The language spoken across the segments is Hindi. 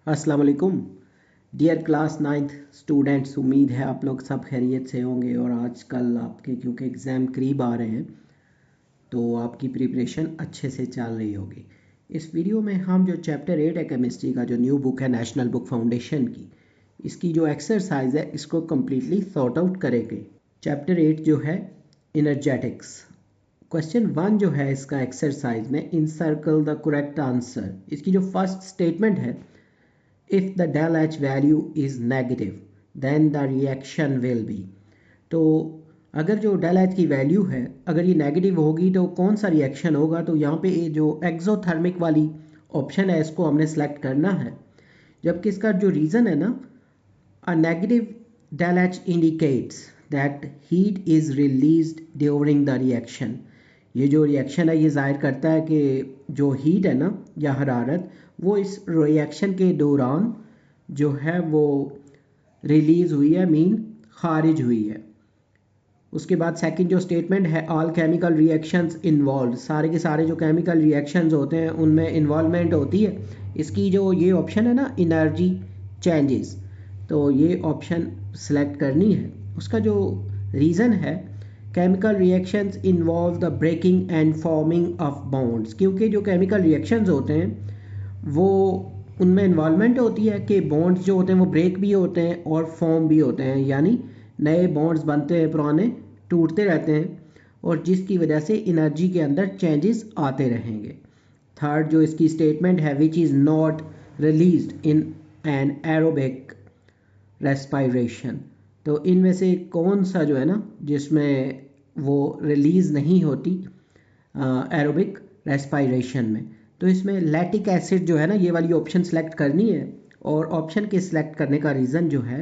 अस्सलाम वालेकुम डियर क्लास 9th स्टूडेंट्स। उम्मीद है आप लोग सब खैरियत से होंगे और आजकल आपके क्योंकि एग्ज़ाम करीब आ रहे हैं तो आपकी प्रिपरेशन अच्छे से चल रही होगी। इस वीडियो में हम जो चैप्टर 8 है केमिस्ट्री का, जो न्यू बुक है नेशनल बुक फाउंडेशन की, इसकी जो एक्सरसाइज है इसको कम्प्लीटली सॉर्ट आउट करेंगे। चैप्टर 8 जो है इनर्जेटिक्स, क्वेश्चन 1 जो है इसका एक्सरसाइज में इनसर्कल द करेक्ट आंसर। इसकी जो फर्स्ट स्टेटमेंट है, if the del H value is negative then the reaction will be। तो अगर जो del H की वैल्यू है अगर ये नेगेटिव होगी तो कौन सा रिएक्शन होगा, तो यहाँ पे ये जो एक्सोथर्मिक वाली ऑप्शन है इसको हमने सेलेक्ट करना है। जबकि इसका जो रीज़न है ना, a negative del H indicates that heat is released during the reaction। ये जो रिएक्शन है ये जाहिर करता है कि जो हीट है ना या हरारत वो इस रिएक्शन के दौरान जो है वो रिलीज़ हुई है, मीन खारिज हुई है। उसके बाद सेकंड जो स्टेटमेंट है, ऑल केमिकल रिएक्शंस इन्वॉल्व, सारे के सारे जो केमिकल रिएक्शंस होते हैं उनमें इन्वॉल्वमेंट होती है। इसकी जो ये ऑप्शन है ना एनर्जी चेंजेस, तो ये ऑप्शन सेलेक्ट करनी है। उसका जो रीज़न है, chemical reactions involve the breaking and forming of bonds, क्योंकि जो केमिकल रिएक्शंस होते हैं वो उनमें इन्वॉल्वमेंट होती है कि बॉन्ड्स जो होते हैं वो ब्रेक भी होते हैं और फॉर्म भी होते हैं, यानी नए बॉन्ड्स बनते हैं, पुराने टूटते रहते हैं, और जिसकी वजह से एनर्जी के अंदर चेंजेस आते रहेंगे। थर्ड जो इसकी स्टेटमेंट है, which is not released in an aerobic respiration, तो इनमें से कौन सा जो है ना जिसमें वो रिलीज़ नहीं होती एरोबिक रेस्पायरेशन में, तो इसमें लैक्टिक एसिड जो है ना ये वाली ऑप्शन सेलेक्ट करनी है। और ऑप्शन के सिलेक्ट करने का रीज़न जो है,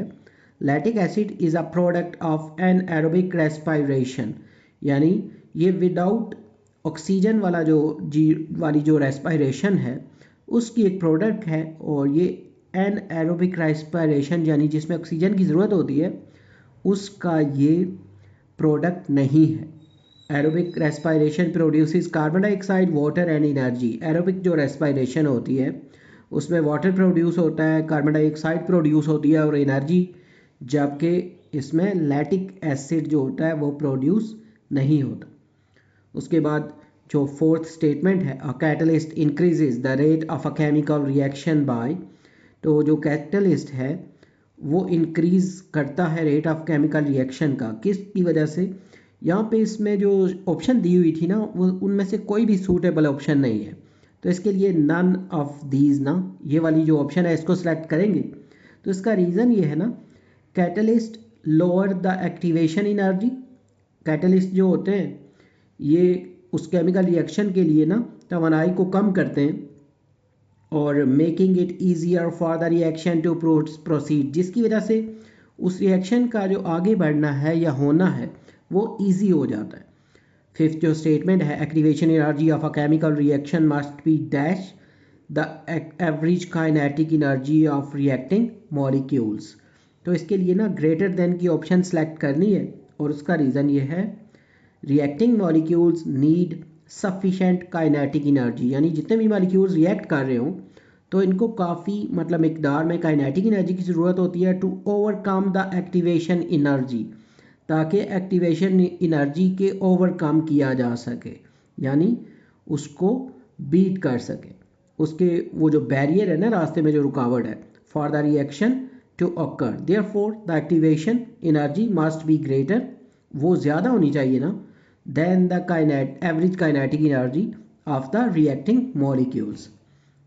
lactic acid is a product of anaerobic respiration, यानी ये विदाउट ऑक्सीजन वाला जो वाली जो रेस्पायरेशन है उसकी एक प्रोडक्ट है, और ये एन एरोबिक रेस्पायरेशन यानी जिसमें ऑक्सीजन की ज़रूरत होती है उसका ये प्रोडक्ट नहीं है। Aerobic respiration produces carbon dioxide, water and energy. Aerobic जो रेस्पायरेशन होती है उसमें वाटर प्रोड्यूस होता है, कार्बन डाइऑक्साइड प्रोड्यूस होती है और एनर्जी, जबकि इसमें लैक्टिक एसिड जो होता है वो प्रोड्यूस नहीं होता। उसके बाद जो फोर्थ स्टेटमेंट है, a catalyst increases the rate of a chemical reaction by, तो जो कैटलिस्ट है वो इंक्रीज करता है रेट ऑफ केमिकल रिएक्शन का, किसकी वजह से। यहाँ पे इसमें जो ऑप्शन दी हुई थी ना वो उनमें से कोई भी सूटेबल ऑप्शन नहीं है, तो इसके लिए नन ऑफ दीज ना, ये वाली जो ऑप्शन है इसको सिलेक्ट करेंगे। तो इसका रीज़न ये है ना, catalyst lower the activation energy. Catalyst जो होते हैं ये उस केमिकल रिएक्शन के लिए ना तवानाई को कम करते हैं, और making it easier for the reaction to proceed, जिसकी वजह से उस रिएक्शन का जो आगे बढ़ना है या होना है वो ईजी हो जाता है। फिफ्थ जो स्टेटमेंट है, activation energy of a chemical reaction must be dash the average kinetic energy of reacting molecules, तो इसके लिए ना ग्रेटर देन की ऑप्शन सेलेक्ट करनी है। और उसका रीज़न ये है, reacting molecules need sufficient kinetic energy, यानी जितने भी मॉलिक्यूल्स रिएक्ट कर रहे हों तो इनको काफ़ी मतलब मिकदार में काइनेटिक एनर्जी की ज़रूरत होती है to overcome the activation energy, ताकि एक्टिवेशन एनर्जी के ओवरकम किया जा सके, यानी उसको बीट कर सके, उसके वो जो बैरियर है ना रास्ते में जो रुकावट है, for the reaction to occur therefore the activation energy must be greater, वो ज़्यादा होनी चाहिए ना, than the average kinetic energy of the reacting molecules.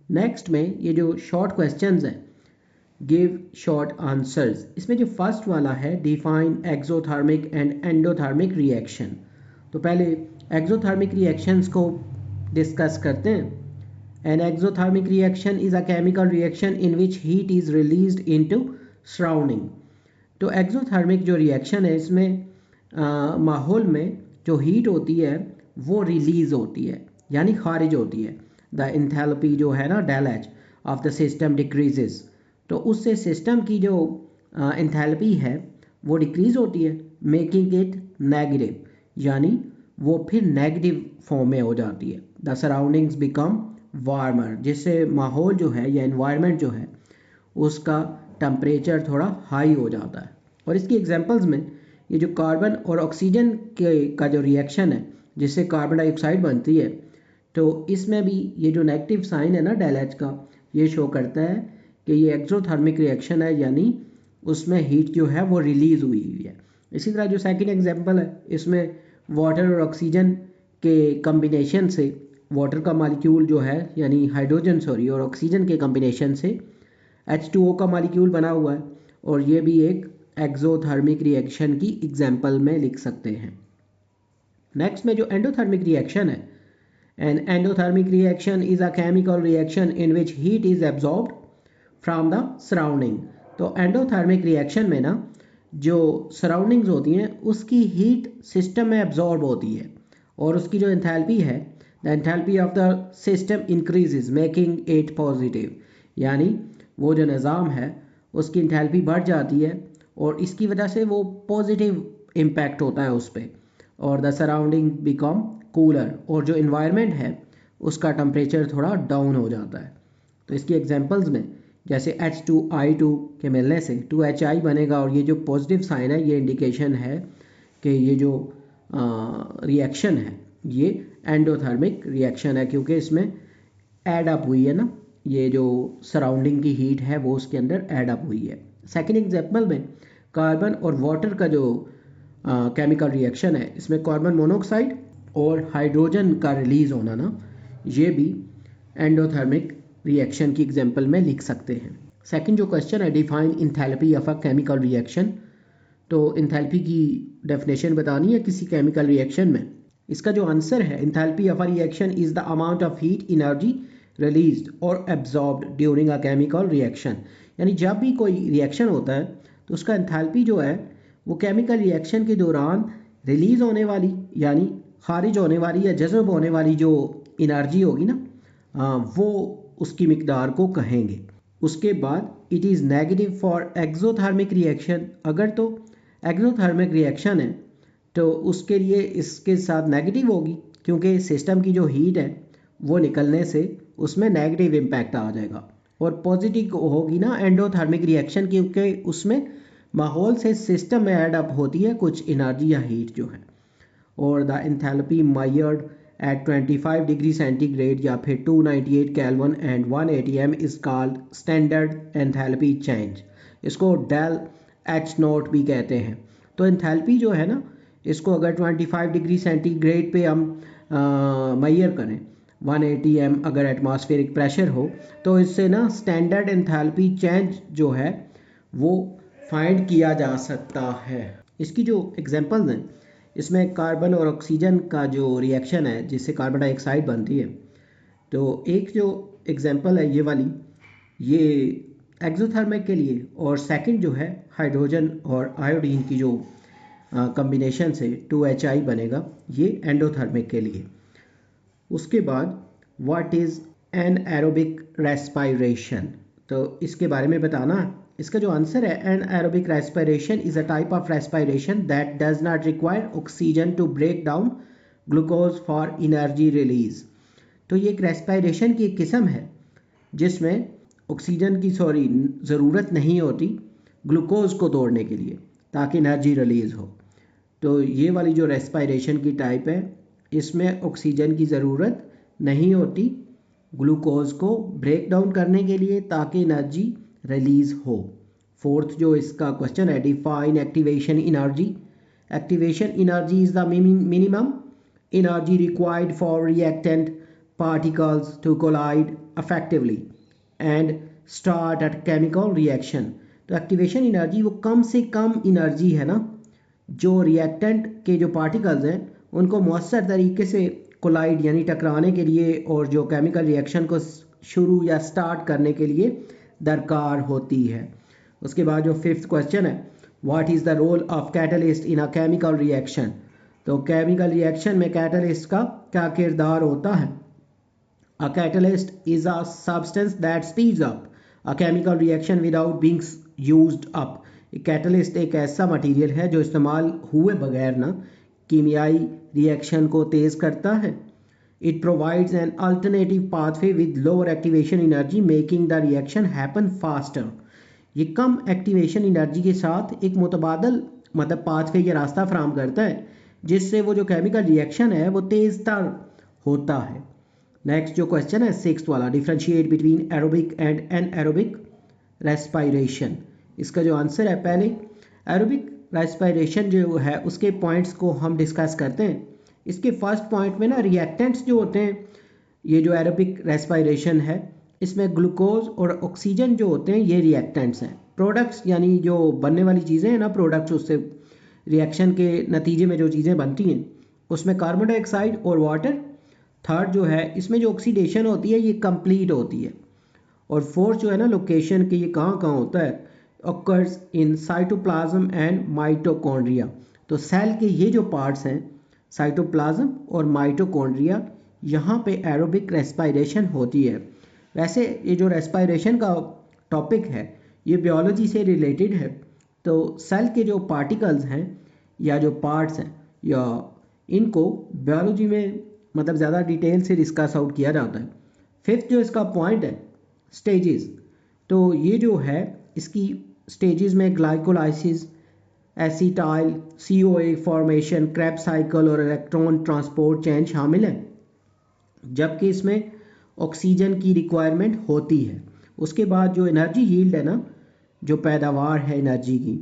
Next में ये जो शॉर्ट क्वेश्चंस हैं, गिव शॉर्ट आंसर्स, इसमें जो फर्स्ट वाला है, define exothermic and endothermic reaction, तो पहले एक्सोथर्मिक रिएक्शंस को डिस्कस करते हैं। An exothermic reaction is a chemical reaction in which heat is released into surrounding, तो एक्सोथर्मिक जो रिएक्शन है इसमें माहौल में जो हीट होती है वो रिलीज़ होती है यानी खारिज होती है। द इंथैल्पी जो है ना del H of the system decreases, तो उससे सिस्टम की जो इंथैल्पी है वो डिक्रीज़ होती है, मेकिंग इट नेगेटिव, यानी वो फिर नेगेटिव फॉर्म में हो जाती है। द सराउंडिंग्स बिकम वार्मर, जिससे माहौल जो है या इन्वायरमेंट जो है उसका टेम्परेचर थोड़ा हाई हो जाता है। और इसकी एग्जांपल्स में ये जो कार्बन और ऑक्सीजन के का जो रिएक्शन है जिससे कार्बन डाइऑक्साइड बनती है, तो इसमें भी ये जो नेगेटिव साइन है ना डेल एच का, ये शो करता है कि ये एक्सोथर्मिक रिएक्शन है, यानी उसमें हीट जो है वो रिलीज हुई हुई है। इसी तरह जो सेकंड एग्जांपल है, इसमें वाटर और ऑक्सीजन के कम्बिनेशन से, वाटर का मालिक्यूल जो है यानी हाइड्रोजन सॉरी और ऑक्सीजन के कम्बिनेशन से H2O का मालिक्यूल बना हुआ है, और ये भी एक एक्सोथर्मिक रिएक्शन की एग्जांपल में लिख सकते हैं। नेक्स्ट में जो एंडोथर्मिक रिएक्शन है, an endothermic reaction is a chemical reaction in which heat is absorbed from the surrounding. तो एंडोथर्मिक रिएक्शन में ना जो सराउंडिंग्स होती हैं उसकी हीट सिस्टम में एब्जॉर्ब होती है, और उसकी जो एंथैल्पी है, the enthalpy of the system increases making it positive, यानी वो जो निज़ाम है उसकी एंथैल्पी बढ़ जाती है और इसकी वजह से वो पॉजिटिव इम्पैक्ट होता है उस पर, और द सराउंडिंग बिकम कूलर, और जो इन्वायरमेंट है उसका टेम्परेचर थोड़ा डाउन हो जाता है। तो इसकी एग्जांपल्स में जैसे H2I2 के मिलने से 2HI बनेगा, और ये जो पॉजिटिव साइन है ये इंडिकेशन है कि ये जो रिएक्शन है ये एंडोथर्मिक रिएक्शन है, क्योंकि इसमें ऐड अप हुई है ना, ये जो सराउंडिंग की हीट है वो उसके अंदर ऐड अप हुई है। सेकेंड एग्जाम्पल में कार्बन और वाटर का जो केमिकल रिएक्शन है, इसमें कार्बन मोनोऑक्साइड और हाइड्रोजन का रिलीज होना ना, ये भी एंडोथर्मिक रिएक्शन की एग्जांपल में लिख सकते हैं। सेकंड जो क्वेश्चन है, define enthalpy of a chemical reaction. तो इंथैल्पी की डेफिनेशन बतानी है किसी केमिकल रिएक्शन में। इसका जो आंसर है, enthalpy of a reaction is the amount of heat energy released और absorbed during a chemical reaction. यानी जब भी कोई रिएक्शन होता है तो उसका इंथैल्पी जो है वो केमिकल रिएक्शन के दौरान रिलीज होने वाली यानी खारिज होने वाली या जज़ब होने वाली जो एनर्जी होगी ना, वो उसकी मिकदार को कहेंगे। उसके बाद it is negative for exothermic reaction. अगर तो एक्सोथर्मिक रिएक्शन है तो उसके लिए इसके साथ नेगेटिव होगी, क्योंकि सिस्टम की जो हीट है वो निकलने से उसमें नेगेटिव इम्पैक्ट आ जाएगा। और पॉजिटिव होगी ना एंडोथर्मिक रिएक्शन, क्योंकि उसमें माहौल से सिस्टम में ऐड अप होती है कुछ एनर्जी या हीट जो है। और the enthalpy measured eight 25 degree centigrade या फिर 298 kelvin and 180 m is called standard enthalpy change. इसको डेल एच नॉट भी कहते हैं। तो एंथैल्पी जो है ना, इसको अगर 25 डिग्री सेंटीग्रेड पे हम मेजर करें, 180 m अगर एटमॉस्फेरिक प्रेशर हो, तो इससे ना स्टैंडर्ड एंथैल्पी चेंज जो है वो फाइंड किया जा सकता है। इसकी जो एग्जांपल्स हैं, इसमें कार्बन और ऑक्सीजन का जो रिएक्शन है जिससे कार्बन डाइऑक्साइड बनती है, तो एक जो एग्जांपल है ये वाली, ये एक्सोथर्मिक के लिए, और सेकंड जो है हाइड्रोजन और आयोडीन की जो कम्बिनेशन से 2HI बनेगा, ये एंडोथर्मिक के लिए। उसके बाद what is anaerobic respiration, तो इसके बारे में बताना। इसका जो आंसर है, anaerobic respiration is a type of respiration that does not require oxygen to break down glucose for energy release. तो ये एक रेस्पायरेशन की एक किस्म है जिसमें ऑक्सीजन की ज़रूरत नहीं होती ग्लूकोज को तोड़ने के लिए ताकि एनर्जी रिलीज हो। तो ये वाली जो रेस्पायरेशन की टाइप है, इसमें ऑक्सीजन की ज़रूरत नहीं होती ग्लूकोज को ब्रेक डाउन करने के लिए ताकि एनर्जी रिलीज हो। फोर्थ जो इसका क्वेश्चन है, define activation energy. Activation energy is the minimum energy required for reactant particles to collide effectively and start at chemical reaction. तो एक्टिवेशन एनर्जी वो कम से कम एनर्जी है ना जो रिएक्टेंट के जो पार्टिकल्स हैं उनको मौसर तरीके से कोलाइड यानी टकराने के लिए और जो केमिकल रिएक्शन को शुरू या स्टार्ट करने के लिए दरकार होती है। उसके बाद जो फिफ्थ क्वेश्चन है, what is the role of catalyst in a chemical reaction. तो केमिकल रिएक्शन में कैटलिस्ट का क्या किरदार होता है। A catalyst is a substance that speeds up a chemical reaction without being used up. Catalyst एक ऐसा मटेरियल है जो इस्तेमाल हुए बगैर ना कीमियाई रिएक्शन को तेज़ करता है। It provides an alternative pathway with lower activation energy, making the reaction happen faster. ये कम एक्टिवेशन एनर्जी के साथ एक मुतबादल मतलब पाथवे या रास्ता फराहम करता है, जिससे वो जो केमिकल रिएक्शन है वो तेज तर होता है। नेक्स्ट जो क्वेश्चन है 6th वाला, differentiate between aerobic and anaerobic respiration. इसका जो आंसर है, पहले एरोबिक रेस्पिरेशन जो है उसके पॉइंट्स को हम डिस्कस करते हैं। इसके फर्स्ट पॉइंट में ना रिएक्टेंट्स जो होते हैं, ये जो एरोबिक रेस्पिरेशन है इसमें ग्लूकोज और ऑक्सीजन जो होते हैं ये रिएक्टेंट्स हैं। प्रोडक्ट्स यानी जो बनने वाली चीज़ें हैं ना, प्रोडक्ट्स, उससे रिएक्शन के नतीजे में जो चीज़ें बनती हैं उसमें कार्बन डाइऑक्साइड और वाटर। थर्ड जो है इसमें जो ऑक्सीडेशन होती है ये कंप्लीट होती है। और फोर्थ जो है ना लोकेशन के, ये कहाँ होता है, occurs in cytoplasm and mitochondria. तो सेल के ये जो पार्ट्स हैं साइटोप्लाज्म और माइटोकॉन्ड्रिया, यहाँ पे एरोबिक रेस्पिरेशन होती है। वैसे ये जो रेस्पिरेशन का टॉपिक है ये बायोलॉजी से रिलेटेड है, तो सेल के जो पार्टिकल्स हैं या जो पार्ट्स हैं या इनको बायोलॉजी में मतलब ज़्यादा डिटेल से डिस्कस आउट किया जाता है। फिफ्थ जो इसका पॉइंट है स्टेजेस, तो ये जो है इसकी स्टेजेस में glycolysis, acetyl CoA formation, Krebs cycle और इलेक्ट्रॉन ट्रांसपोर्ट चेन शामिल है, जबकि इसमें ऑक्सीजन की रिक्वायरमेंट होती है। उसके बाद जो एनर्जी यील्ड है ना, जो पैदावार है एनर्जी की,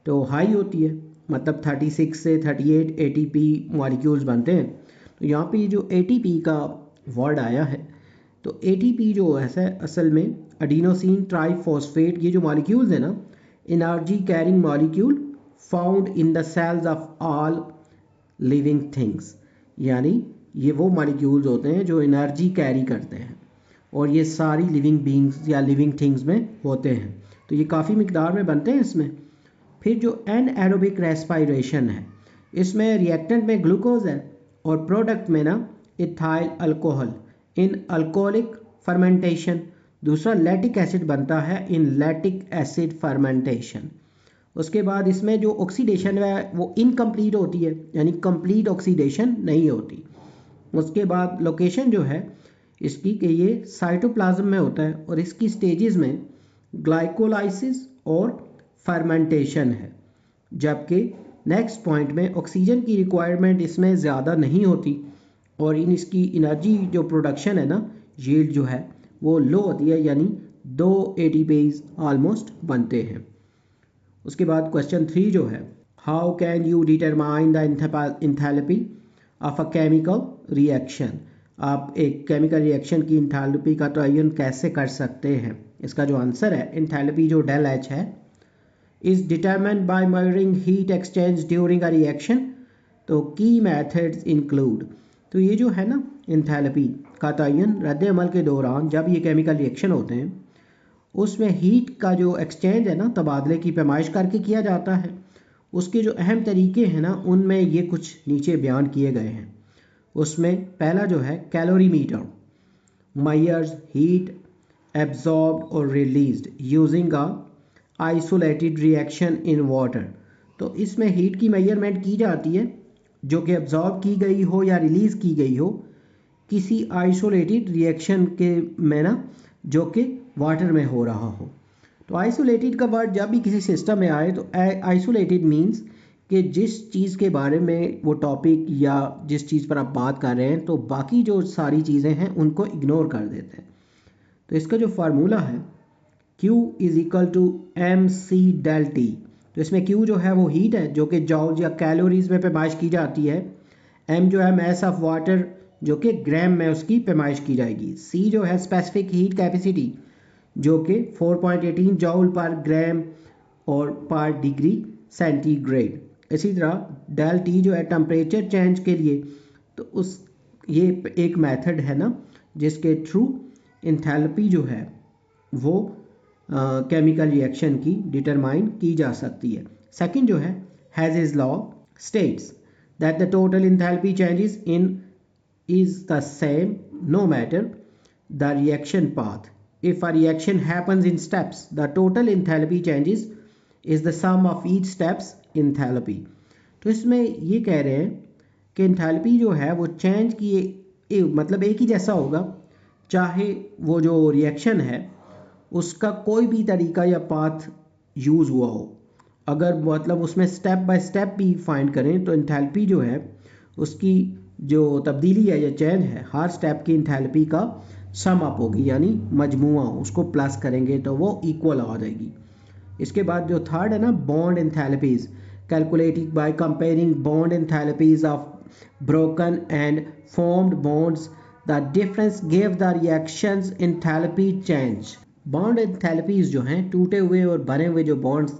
तो हाई होती है, मतलब 36 से 38 ATP मॉलिक्यूल्स बनते हैं। तो यहाँ पे जो ATP का वर्ड आया है, तो ATP जो है असल में एडिनोसिन ट्राइफॉस्फेट, ये जो मॉलिक्यूल्स है ना, energy carrying molecule found in the cells of all living things, यानी ये वो मॉलिक्यूल्स होते हैं जो एनर्जी कैरी करते हैं और ये सारी लिविंग बींग्स या लिविंग थिंग्स में होते हैं, तो ये काफ़ी मिकदार में बनते हैं इसमें। फिर जो एनएरोबिक रेस्पिरेशन है, इसमें रिएक्टेंट में ग्लूकोज है और प्रोडक्ट में ना इथाइल अल्कोहल इन अल्कोहलिक फर्मेंटेशन। दूसरा लैक्टिक एसिड बनता है इन लैक्टिक एसिड फर्मेंटेशन। उसके बाद इसमें जो ऑक्सीडेशन है वो इनकम्प्लीट होती है, यानी कंप्लीट ऑक्सीडेशन नहीं होती। उसके बाद लोकेशन जो है इसकी कि ये साइटोप्लाज्म में होता है और इसकी स्टेजेस में ग्लाइकोलाइसिस और फर्मेंटेशन है, जबकि नेक्स्ट पॉइंट में ऑक्सीजन की रिक्वायरमेंट इसमें ज़्यादा नहीं होती और इन इसकी एनर्जी जो प्रोडक्शन है ना, यील्ड जो है वो लो होती है, यानी 2 ATPs ऑलमोस्ट बनते हैं। उसके बाद क्वेश्चन 3 जो है, how can you determine the enthalpy of a chemical reaction. आप एक केमिकल रिएक्शन की इंथैल्पी का तयन कैसे कर सकते हैं। इसका जो आंसर है, इंथैल्पी जो डेल H है is determined by measuring heat exchange during a reaction. तो की मेथड्स इंक्लूड, तो ये जो है ना इंथैल्पी का तयन रद्द अमल के दौरान जब ये केमिकल रिएक्शन होते हैं उसमें हीट का जो एक्सचेंज है ना, तबादले की पैमाइश करके किया जाता है। उसके जो अहम तरीके हैं ना, उनमें ये कुछ नीचे बयान किए गए हैं। उसमें पहला जो है calorimeter, measures heat absorbed or released using a isolated reaction in water। तो इसमें हीट की मेजरमेंट की जाती है जो कि एब्जॉर्ब की गई हो या रिलीज़ की गई हो किसी आइसोलेटेड रिएक्शन के में ना, जो कि वाटर में हो रहा हो। तो आइसोलेटेड का वर्ड जब भी किसी सिस्टम में आए तो आइसोलेटेड मीन्स कि जिस चीज़ के बारे में वो टॉपिक या जिस चीज़ पर आप बात कर रहे हैं तो बाकी जो सारी चीज़ें हैं उनको इग्नोर कर देते हैं। तो इसका जो फार्मूला है Q is equal to MC del T। तो इसमें Q जो है वो हीट है जो कि जॉल्स या कैलोरीज में पैमाइश की जाती है। M जो है मैस ऑफ वाटर जो कि ग्राम में उसकी पैमाइश की जाएगी। C जो है स्पेसिफिक हीट कैपेसिटी जो कि 4.18 जॉल पर ग्राम और पर डिग्री सेंटीग्रेड। इसी तरह डेल T जो है टेम्परेचर चेंज के लिए, तो उस ये एक मेथड है ना जिसके थ्रू इंथैल्पी जो है वो केमिकल रिएक्शन की डिटरमाइन की जा सकती है। सेकंड जो है Hess's law states that the total enthalpy changes in is the same no matter the reaction path. If a reaction happens in steps the total enthalpy changes is the sum of each steps enthalpy. तो इसमें ये कह रहे हैं कि इंथैल्पी जो है वो चेंज की मतलब एक ही जैसा होगा, चाहे वो जो रिएक्शन है उसका कोई भी तरीका या पाथ यूज़ हुआ हो। अगर मतलब उसमें स्टेप बाय स्टेप भी फाइंड करें तो इंथैल्पी जो है उसकी जो तब्दीली है या चेंज है, हर स्टेप की इंथैल्पी का सम अप होगी, यानी मजमुआ, उसको प्लस करेंगे तो वो इक्वल आ जाएगी। इसके बाद जो थर्ड है ना, bond enthalpies, calculated by comparing bond enthalpies of broken and formed bonds, the difference give the reactions enthalpy change. Bond enthalpies जो हैं, टूटे हुए और बने हुए जो बॉन्ड्स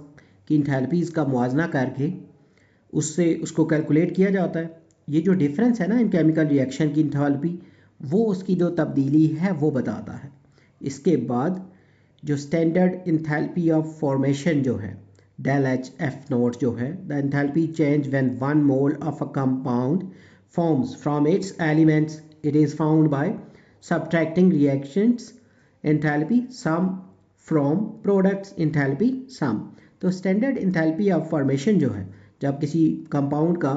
की इंथैल्पीज का मुआवजा करके उससे उसको कैलकुलेट किया जाता है। ये जो डिफरेंस है ना इन केमिकल रिएक्शन की इंथैल्पी, वो उसकी जो तब्दीली है वो बताता है। इसके बाद जो स्टैंडर्ड इंथैल्पी ऑफ फॉर्मेशन जो है, डेल एच एफ नोट जो है, the enthalpy change when 1 mole of a compound forms from its elements, it is found by subtracting reactions enthalpy sum from products enthalpy sum. तो स्टैंडर्ड एंथैल्पी ऑफ फॉर्मेशन जो है, जब किसी कंपाउंड का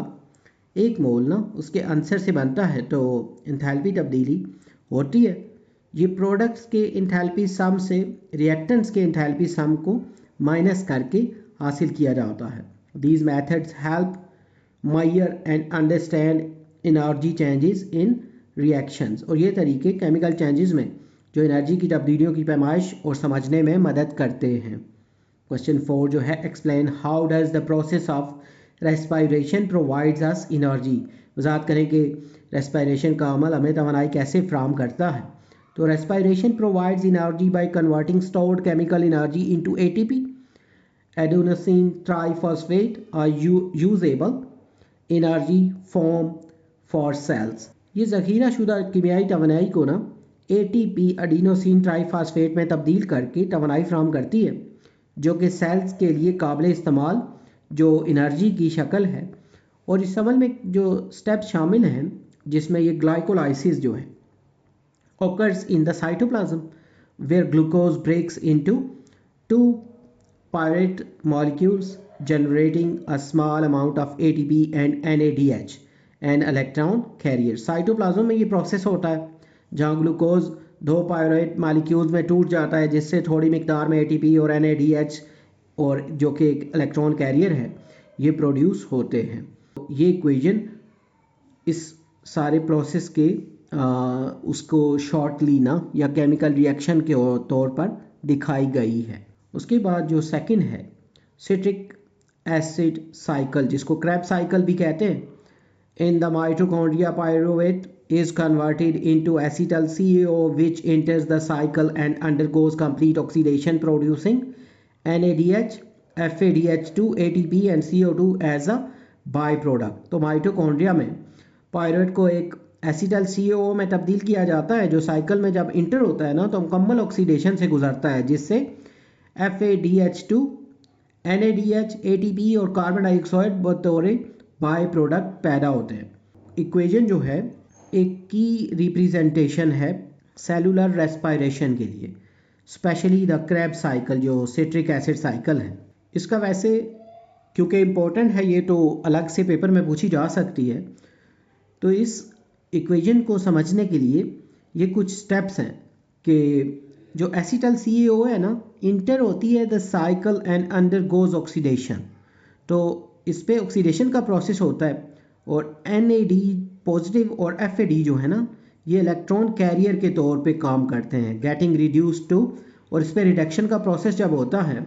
1 मोल ना उसके आंसर से बनता है तो एंथैल्पी तब्दीली होती है। ये प्रोडक्ट्स के एंथैल्पी सम से रिएक्टेंट्स के एंथैल्पी सम को माइनस करके हासिल किया जाता है। These methods help measure and understand energy changes in reactions. और ये तरीके केमिकल चेंजेस में जो एनर्जी की तब्दीलियों की पैमाइश और समझने में मदद करते हैं। क्वेश्चन 4 जो है, explain how does the process of respiration provides us energy. वजाहत करें कि रेस्पायरेशन का अमल हमें तवानाई कैसे फ्राहम करता है। तो respiration provides energy by converting stored chemical energy into ATP, adenosine triphosphate are usable energy form for cells। ये ज़ख़ीरा शुदा कीमियाई तवानाई को ना ATP एडिनोसिन ट्राईफॉस्फेट में तब्दील करके तवानाई फ्राहम करती है, जो कि सेल्स के लिए काबिल इस्तेमाल जो एनर्जी की शक्ल है। और इस अमल में जो स्टेप शामिल हैं जिसमें ये ग्लाइकोलाइसिस जो है occurs in the cytoplasm where glucose breaks into two pyrite molecules generating a small amount of ATP and NADH, an electron carrier। Cytoplasm में ये प्रोसेस होता है जहाँ ग्लूकोज 2 पायराइट मॉलिक्यूल्स में टूट जाता है, जिससे थोड़ी मिकदार में ATP और NADH और जो कि एक इलेक्ट्रॉन कैरियर है ये प्रोड्यूस होते हैं। ये इक्वेशन इस सारे प्रोसेस के उसको शॉर्टली ना या केमिकल रिएक्शन के तौर पर दिखाई गई है। उसके बाद जो सेकंड है, सिट्रिक एसिड साइकिल, जिसको क्रैब साइकिल भी कहते हैं। In the mitochondria pyruvate is converted into acetyl CaO which enters the cycle and undergoes complete oxidation producing NADH, FADH2, ATP and CO2 as a byproduct। तो माइटोकॉन्ड्रिया में पायरुवेट को एक एसिटल CaO में तब्दील किया जाता है, जो साइकिल में जब इंटर होता है ना तो मुकम्मल ऑक्सीडेशन से गुजरता है, जिससे FADH2, NADH, ATP और कार्बन डाइऑक्साइड बतौर बाय प्रोडक्ट पैदा होते हैं। इक्वेशन जो है एक की रिप्रेजेंटेशन है सेलुलर रेस्पायरेशन के लिए, स्पेशली द क्रैब साइकिल जो सिट्रिक एसिड साइकिल है। इसका वैसे क्योंकि इम्पोर्टेंट है ये तो अलग से पेपर में पूछी जा सकती है, तो इस इक्वेशन को समझने के लिए ये कुछ स्टेप्स हैं कि जो एसिटल CaO है ना इंटर होती है the cycle and undergoes oxidation, तो इस पे ऑक्सीडेशन का प्रोसेस होता है और NAD पॉजिटिव और FAD जो है ना ये इलेक्ट्रॉन कैरियर के तौर पे काम करते हैं, गेटिंग रिड्यूस टू। और इस पे रिडक्शन का प्रोसेस जब होता है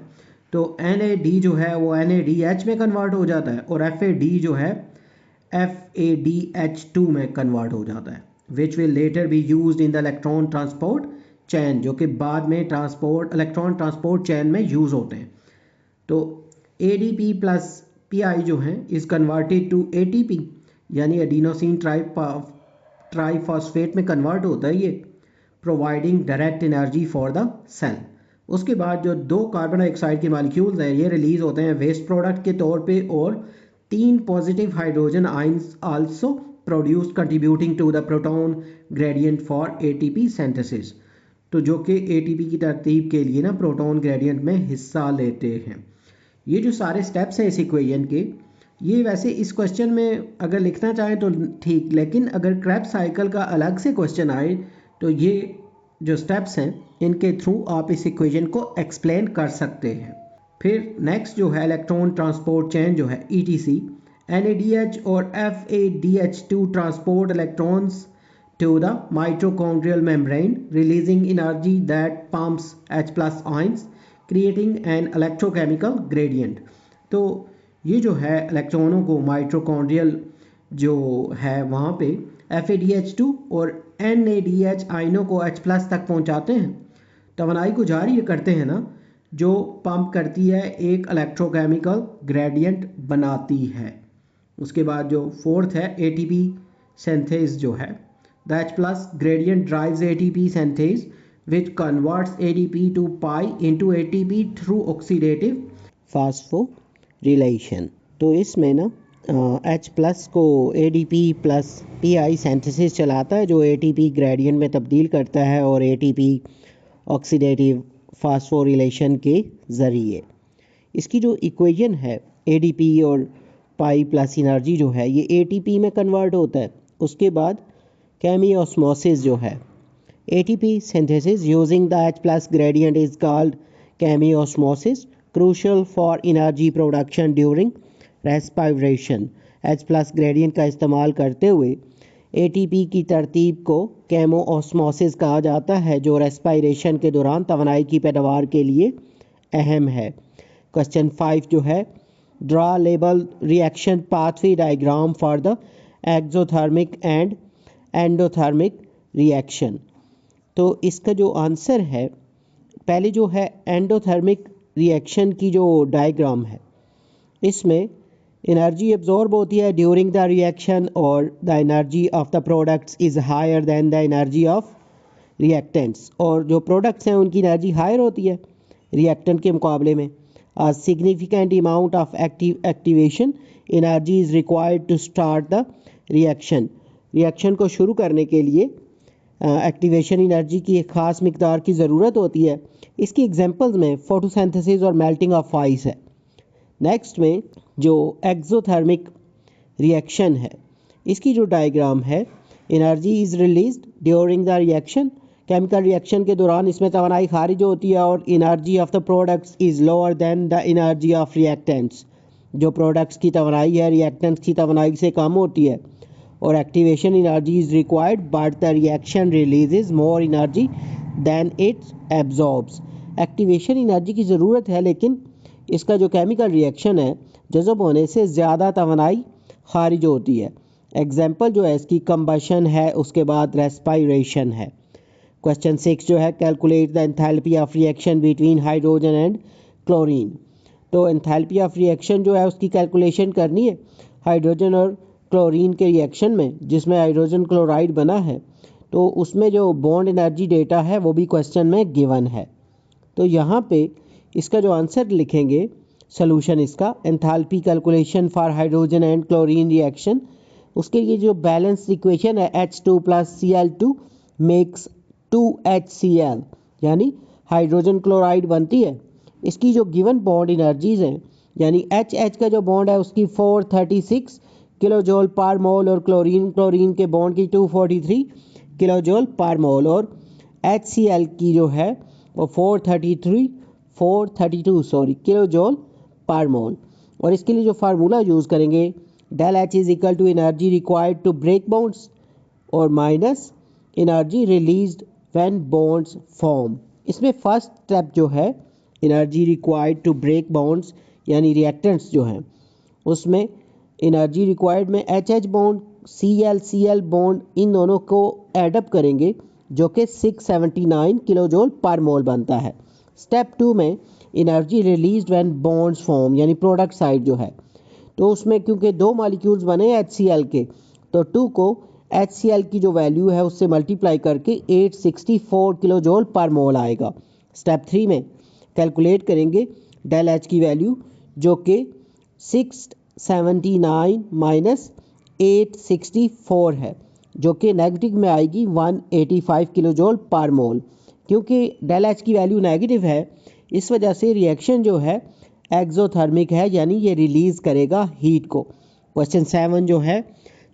तो NAD जो है वो NADH में कन्वर्ट हो जाता है और FAD जो है FADH2 में कन्वर्ट हो जाता है, which will later be used in the electron transport chain, जो कि बाद में इलेक्ट्रॉन ट्रांसपोर्ट चैन में यूज़ होते हैं। तो ADP प्लस PI जो है इज़ कन्वर्टेड टू ATP, यानी एडिनोसिन ट्राईफॉस्फेट में कन्वर्ट होता है ये, providing direct energy for the cell. उसके बाद जो 2 कार्बन डाइऑक्साइड के मॉलिक्यूल्स हैं ये रिलीज होते हैं वेस्ट प्रोडक्ट के तौर पे और 3 positive hydrogen ions also produced contributing to the proton gradient for ATP synthesis, तो जो कि ATP की तरतीब के लिए ना प्रोटॉन ग्रेडियंट में हिस्सा लेते हैं। ये जो सारे स्टेप्स हैं इस इक्वेशन के, ये वैसे इस क्वेश्चन में अगर लिखना चाहें तो ठीक, लेकिन अगर क्रैब साइकिल का अलग से क्वेश्चन आए तो ये जो स्टेप्स हैं इनके थ्रू आप इस इक्वेशन को एक्सप्लेन कर सकते हैं। फिर नेक्स्ट जो है इलेक्ट्रॉन ट्रांसपोर्ट चेन जो है ETC, NADH और FADH2 transport electrons to the mitochondrial membrane, releasing energy that pumps H plus ions, creating an electrochemical gradient. तो ये जो है इलेक्ट्रॉनों को माइटोकॉन्ड्रियल जो है वहाँ पे FADH2 और NADH आयनों को H प्लस तक पहुँचाते हैं, तवानाई को जारी करते हैं ना, जो पंप करती है एक इलेक्ट्रोकेमिकल ग्रेडियंट बनाती है। उसके बाद जो फोर्थ है ATP सिंथेस जो है, the H plus gradient drives ATP synthase which converts ADP to pi into ATP through oxidative phosphorylation। तो इसमें ना H प्लस को ADP प्लस PI सिंथेसिस चलाता है जो ATP ग्रेडियंट में तब्दील करता है और ATP ऑक्सीडेटिव फास्फोरिलेशन के ज़रिए। इसकी जो इक्वेशन है ADP और पाई प्लस एनर्जी जो है ये ATP में कन्वर्ट होता है। उसके बाद केमियोस्मोसिस जो है ATP synthesis using the H plus gradient is called chemiosmosis, crucial for energy production during respiration। H plus gradient का इस्तेमाल करते हुए ATP की तरतीब को केमोस्मोसिस कहा जाता है जो रेस्पिरेशन के दौरान तवानाई की पैदावार के लिए अहम है। क्वेश्चन 5 जो है draw label reaction pathway diagram for the exothermic and endothermic reaction. तो इसका जो आंसर है पहले जो है एंडोथर्मिक रिएक्शन की जो डायग्राम है इसमें एनर्जी एब्जॉर्ब होती है ड्यूरिंग द रिएक्शन और the energy of the products is higher than the energy of reactants, और जो प्रोडक्ट्स हैं उनकी एनर्जी हायर होती है रिएक्टेंट के मुकाबले में। A significant amount of activation energy is required to start the reaction। Reaction को शुरू करने के लिए एक्टिवेशन एनर्जी की एक ख़ास मिकदार की ज़रूरत होती है। इसकी एग्जांपल्स में फोटोसिंथेसिस और मेल्टिंग ऑफ आइस है। नेक्स्ट में जो एक्सोथर्मिक रिएक्शन है इसकी जो डायग्राम है energy is released during the reaction, chemical reaction के दौरान इसमें तवानाई खारिज होती है और energy of the products is lower than the energy of reactants. जो प्रोडक्ट्स की तवानाई है रिएक्टेंट्स की तवानाई से कम होती है और activation energy is required but the reaction releases more energy than its absorbs. Activation energy की ज़रूरत है लेकिन इसका जो केमिकल रिएक्शन है जज़ब होने से ज़्यादा तवानाई खारिज होती है। एग्जाम्पल जो है इसकी कंबशन है, उसके बाद रेस्पिरेशन है। क्वेश्चन 6 जो है calculate the enthalpy of reaction between hydrogen and chlorine. तो एंथैल्पी ऑफ रिएक्शन जो है उसकी कैलकुलेशन करनी है हाइड्रोजन और क्लोरीन के रिएक्शन में, जिसमें हाइड्रोजन क्लोराइड बना है। तो उसमें जो बॉन्ड एनर्जी डेटा है वो भी क्वेश्चन में गिवन है। तो यहाँ पे इसका जो आंसर लिखेंगे सोल्यूशन इसका enthalpy calculation for hydrogen and chlorine reaction. उसके लिए जो बैलेंस इक्वेशन है H2 plus Cl2 makes 2HCl यानी हाइड्रोजन क्लोराइड बनती है। इसकी जो गिवन बॉन्ड एनर्जीज हैं यानी HH का जो बॉन्ड है उसकी 436 किलो जूल पर मोल और क्लोरीन के बॉन्ड की 243 किलो जूल पर मोल और HCl की जो है वो 432 किलो जूल पर मोल। और इसके लिए जो फार्मूला यूज़ करेंगे del H is equal to energy required to break bonds और minus energy released when bonds form. इसमें फर्स्ट स्टेप जो है energy required to break bonds यानी रिएक्टेंट्स जो हैं उसमें एनर्जी रिक्वायर्ड में HH बॉन्ड Cl बॉन्ड इन दोनों को एडअप करेंगे जो कि 679 किलो जूल पर मोल बनता है। स्टेप 2 में energy released when bonds form यानी प्रोडक्ट साइड जो है, तो उसमें क्योंकि 2 मॉलिक्यूल्स बने HCl के तो 2 को HCl की जो वैल्यू है उससे मल्टीप्लाई करके 864 किलो जूल पर मोल आएगा। स्टेप 3 में कैलकुलेट करेंगे डेल H की वैल्यू जो कि 679 माइनस 864 है जो कि नेगेटिव में आएगी 185 किलो जूल पर मोल। क्योंकि डेल H की वैल्यू नेगेटिव है इस वजह से रिएक्शन जो है एक्सोथर्मिक है यानी ये रिलीज़ करेगा हीट को। क्वेश्चन 7 जो है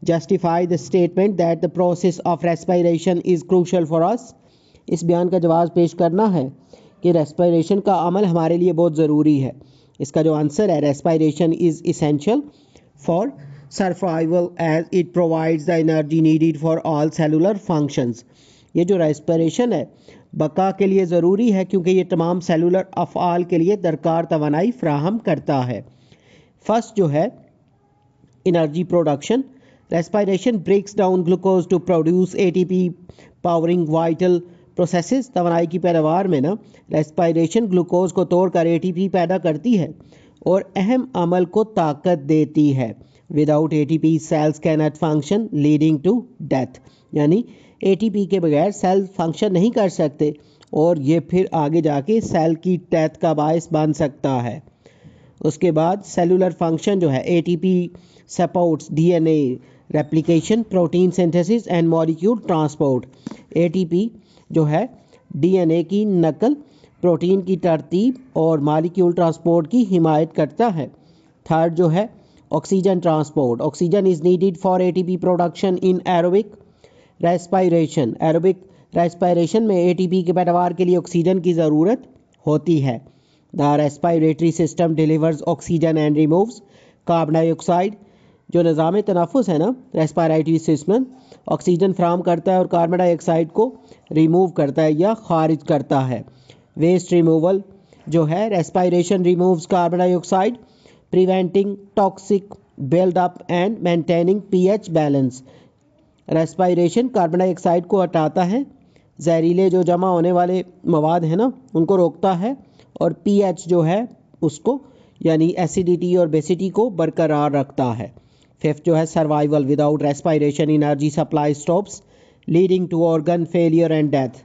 justify the statement that the process of respiration is crucial for us. इस बयान का जवाब पेश करना है कि रेस्पिरेशन का अमल हमारे लिए बहुत ज़रूरी है। इसका जो आंसर है, respiration is essential for survival as it provides the energy needed for all cellular functions. ये जो रेस्पिरेशन है बका के लिए ज़रूरी है क्योंकि ये तमाम सेलुलर अफ़आल के लिए दरकार तवानाई फ्राहम करता है। फर्स्ट जो है energy production, respiration breaks down glucose to produce ATP powering vital processes. तवानाई की पैदावार में ना रेस्पिरेशन ग्लूकोज को तोड़कर एटीपी पैदा करती है और अहम अमल को ताकत देती है। Without ATP cells can not function leading to death, यानी एटीपी के बगैर सेल फंक्शन नहीं कर सकते और ये फिर आगे जाके सेल की डेथ का बायस बन सकता है। उसके बाद सेलुलर फंक्शन जो है, ATP supports DNA replication, protein synthesis and molecule transport. ATP जो है डीएनए की नकल, प्रोटीन की तरतीब और मॉलिक्यूल ट्रांसपोर्ट की हिमायत करता है। थर्ड जो है oxygen transport, oxygen is needed for ATP production in aerobic respiration. Aerobic respiration में एटीपी के पैदावार के लिए ऑक्सीजन की ज़रूरत होती है। The respiratory system delivers oxygen and removes carbon dioxide. जो निज़ाम तनफ़ुस है ना, रेस्पिरेटरी सिस्टम ऑक्सीजन फ्राहम करता है और कार्बन डाइऑक्साइड को रिमूव करता है या खारिज करता है। वेस्ट रिमूवल जो है, respiration removes carbon dioxide preventing toxic buildup and maintaining pH balance. Respiration carbon dioxide को हटाता है, जहरीले जो जमा होने वाले मवाद हैं ना उनको रोकता है और पीएच जो है उसको यानी एसिडिटी और बेसिटी को बरकरार रखता है। फिफ्थ जो है survival, without respiration energy supply stops leading to organ failure and death.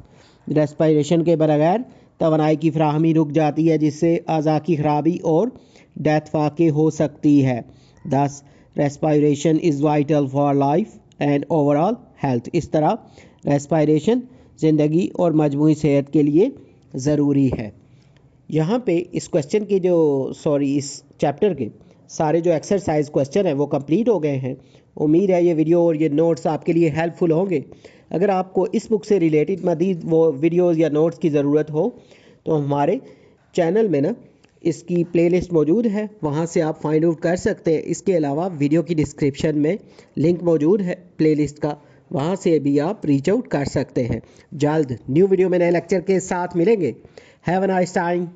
Respiration के बगैर तवानाई की फ्राहमी रुक जाती है जिससे अज़ा की खराबी और डेथ वाक़ई हो सकती है। 10 respiration is vital for life and overall health. इस तरह रेस्पिरेशन ज़िंदगी और मजमूई सेहत के लिए ज़रूरी है। यहाँ पे इस क्वेश्चन के इस चैप्टर के सारे जो एक्सरसाइज क्वेश्चन हैं वो कंप्लीट हो गए हैं। उम्मीद है ये वीडियो और ये नोट्स आपके लिए हेल्पफुल होंगे। अगर आपको इस बुक से रिलेटेड मज़ीद वो वीडियोस या नोट्स की ज़रूरत हो तो हमारे चैनल में ना इसकी प्लेलिस्ट मौजूद है, वहाँ से आप फाइंड आउट कर सकते हैं। इसके अलावा वीडियो की डिस्क्रिप्शन में लिंक मौजूद है प्लेलिस्ट का, वहाँ से भी आप रीच आउट कर सकते हैं। जल्द न्यू वीडियो में नए लेक्चर के साथ मिलेंगे। Have a nice time.